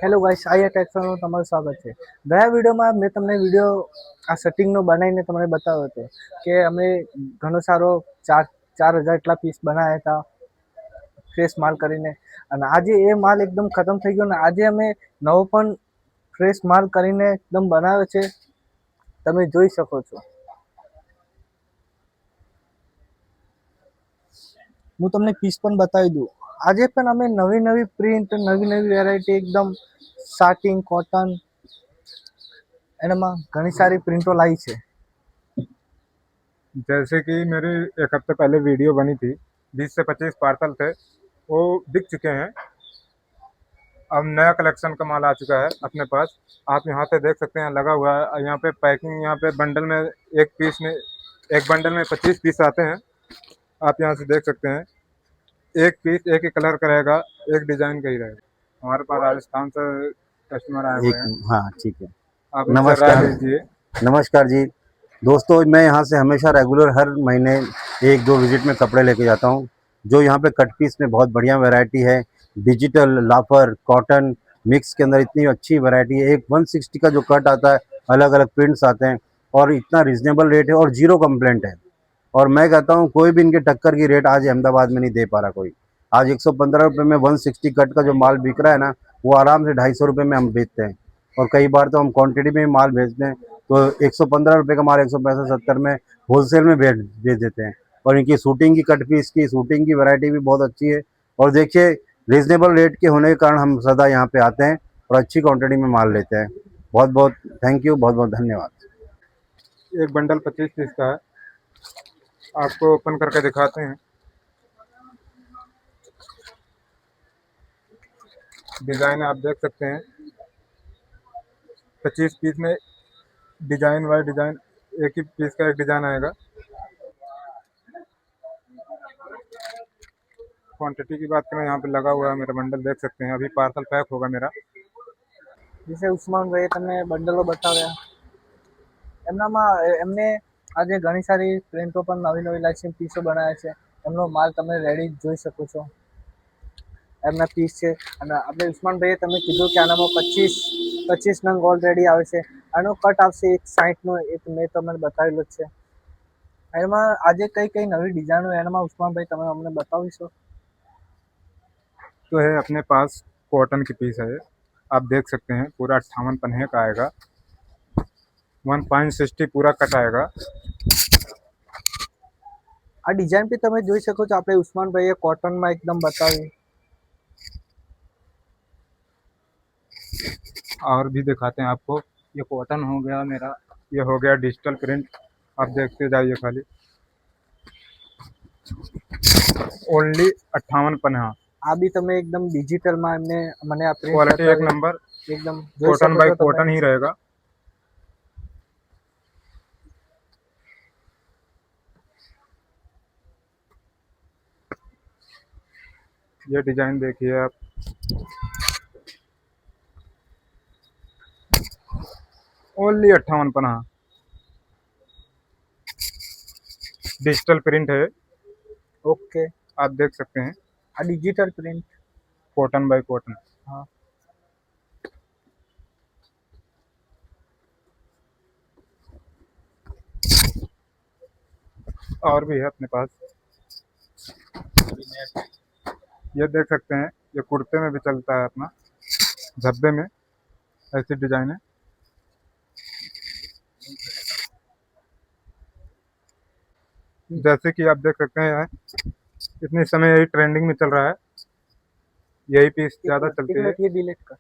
Hello guys, આઈયા ટેક્સમાં તમારું સ્વાગત છે. ગયા વિડીયોમાં મેં તમને વિડીયો આ સેટિંગનો બનાવીને તમને બતાવ્યો હતો કે અમે ઘણો સારો 4,000 એટલા પીસ બનાવ્યા હતા ફ્રેશ માલ કરીને, અને આજે એ માલ એકદમ ખતમ થઈ ગયો ને આજે અમે નવો પણ ફ્રેશ માલ કરીને એકદમ બનાવ્યો છે. તમે જોઈ શકો છો. હું તમને પીસ પણ બતાવી દઉં. આજે પણ અમે નવી પ્રિન્ટ, નવી વેરાયટી એકદમ સાટિન, કોટન એનામાં ઘણી સારી પ્રિंटो लाई है। जैसे कि मेरी एक हफ्ते पहले वीडियो बनी थी, 20 से 25 पार्सल थे, वो बिक चुके हैं। अब नया कलेक्शन का माल आ चुका है अपने पास। आप यहाँ पे देख सकते हैं लगा हुआ है। यहाँ पे पैकिंग, यहाँ पे बंडल में एक बंडल में 25 पीस आते हैं। आप यहाँ से देख सकते हैं, एक पीस एक ही कलर का रहेगा, एक डिजाइन का ही रहेगा। हमारे पास राजस्थान से कस्टमर आए हुए हैं। हाँ ठीक है। आप इनसे राय लीजिए। नमस्कार जी दोस्तों, मैं यहाँ से हमेशा रेगुलर हर महीने 1-2 विजिट में कपड़े लेके जाता हूँ। जो यहाँ पे कट पीस में बहुत बढ़िया वैरायटी है, डिजिटल, लाफर, कॉटन मिक्स के अंदर इतनी अच्छी वैरायटी है। एक 160 का जो कट आता है, अलग अलग प्रिंट्स आते हैं और इतना रिजनेबल रेट है और 0 कंप्लेंट है। और मैं कहता हूँ कोई भी इनके टक्कर की रेट आज अहमदाबाद में नहीं दे पा रहा कोई। आज 115 रुपये में 160 कट का जो माल बिक रहा है ना, वो आराम से 250 रुपये में हम बेचते हैं। और कई बार तो हम क्वांटिटी में माल बेचते हैं तो 115 रुपये का माल 165-70 में होलसेल में बेच देते हैं। और इनकी शूटिंग की कट पीस की शूटिंग की वैरायटी भी बहुत अच्छी है। और देखिए, रीजनेबल रेट के होने के कारण हम सदा यहाँ पे आते हैं और अच्छी क्वांटिटी में माल लेते हैं। बहुत बहुत थैंक यू, बहुत बहुत धन्यवाद। एक बंडल 25 पीस का है, आपको ओपन करके दिखाते हैं। डिजाइन आप देख सकते हैं, 25 पीस में डिजाइन वाइज डिजाइन, एक ही पीस का एक डिजाइन आएगा। क्वांटिटी की बात करें, यहाँ पे लगा हुआ है मेरा बंडल, देख सकते हैं। अभी पार्सल पैक होगा मेरा। जैसे उस्मान भाई तमने बंडलो बताव्या, એમને આજે ઘણી સારી પ્રિન્ટો પણ નવી લાઈન પીસો બનાવ્યા છે. એમનો માલ તમે રેડી જોઈ શકો છો. એમના પીસ છે. અને આપણે ઉસ્માન ભાઈએ તમે કીધું કે આનામાં 25 નંગ ઓલરેડી આવે છે. આનો કટ આવશે એક 60 નો, એક મેં તમને બતાવેલો જ છે. એમાં આજે કઈ નવી ડિઝાઇનો એનામાં ઉસ્માન ભાઈ તમે અમને બતાવીશો? तो है अपने पास कॉटन की पीस है, आप देख सकते हैं। पूरा 58 पन्ने का आएगा, 1.60 पूरा कट आएगा। આ ડિઝાઇન બી તમે જોઈ શકો છો. આપણે ઉસ્માન ભાઈએ કોટનમાં એકદમ બતાવી. और भी दिखाते हैं आपको। ये कॉटन हो गया मेरा, ये हो गया डिजिटल प्रिंट, आप देखते जाइए खाली। ओनली 58 पन्ना। આ બી તમે એકદમ ડિજિટલમાં એમને મને આ પ્રિન્ટ क्वालिटी एक नंबर, एकदम कॉटन बाई कॉटन ही रहेगा। ये डिजाइन देखिए आप, ओनली 58 पन्ना, डिजिटल प्रिंट है। ओके, आप देख सकते हैं, digital print, cotton by cotton. हाँ, और भी है अपने पास, ये देख सकते हैं। ये कुर्ते में भी चलता है अपना, झब्बे में ऐसी डिजाइन है। जैसे कि आप देख सकते हैं, इतने समय यही ट्रेंडिंग में चल रहा है, यही पीस ज़्यादा चलती है। ये डिलीट कर।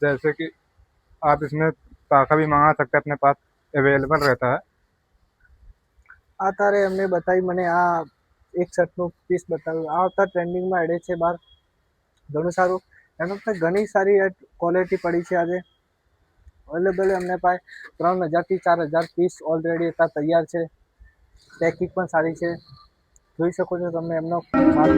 जैसे कि आप इसमें ताका भी मंगा सकते हैं, अपने पास अवेलेबल रहता है। આ તારે અમને બતાવી, મને આ એક શર્ટનું પીસ બતાવ્યું. આ અત્યારે ટ્રેન્ડિંગમાં એડે છે બહાર, ઘણું સારું. એનો પણ ઘણી સારી ક્વોલિટી પડી છે. આજે અવેલેબલ અમને પાસે 3,000 થી 4,000 પીસ ઓલરેડી અત્યારે તૈયાર છે. પેકિંગ પણ સારી છે, જોઈ શકો છો તમે એમનો માલ.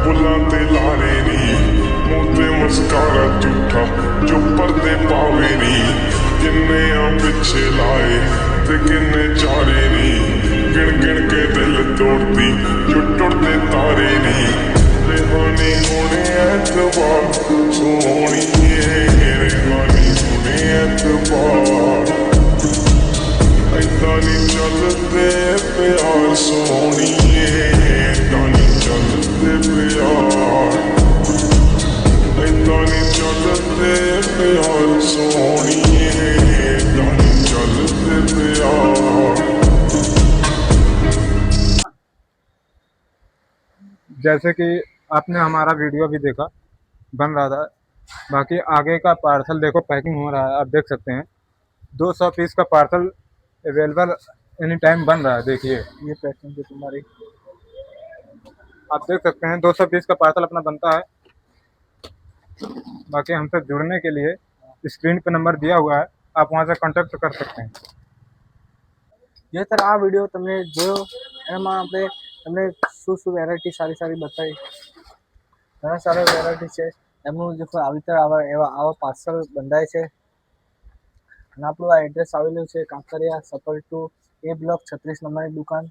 बुलाते लारे नी संस्कारा झूठा जो पर्दे पावे नी किन्ने आ पिछे लाए ते किन्ने चारे नी गिन गिन के दिल तोड़ती जो टुटते तारे नी रेहानी होने एतबार सोनी रेहानी होने एतबार ऐदा नी चलते प्यार सोनिए ऐदा नी चलते प्यार ऐदा नी चलते प्यार सोनिए ऐदा नी चलते प्यार। जैसे कि आपने हमारा वीडियो भी देखा, बन रहा था। बाकी आगे का पार्सल देखो पैकिंग हो रहा है, आप देख सकते हैं 200 पीस का पार्सल अवेलेबल एनी टाइम बन रहा है। देखिए ये पैकिंग है तुम्हारी। आप देख सकते हैं 200 पीस का पार्सल अपना बनता है। बाकी हमसे जुड़ने के लिए स्क्रीन पे नंबर दिया हुआ है, आप वहाँ से कॉन्टेक्ट कर सकते हैं। જે તર આ વિડીયો તમને જોયો એમાં આપણે તમને શું વેરાયટી સારી બતાવી, ઘણા સારા વેરાયટી છે એમનું જે આવી રીતે આવા પાર્સલ બંધાય છે। અને આપણું આ એડ્રેસ આવેલું છે કાંકરિયા સપર 2 A બ્લોક 36 નંબરની દુકાન।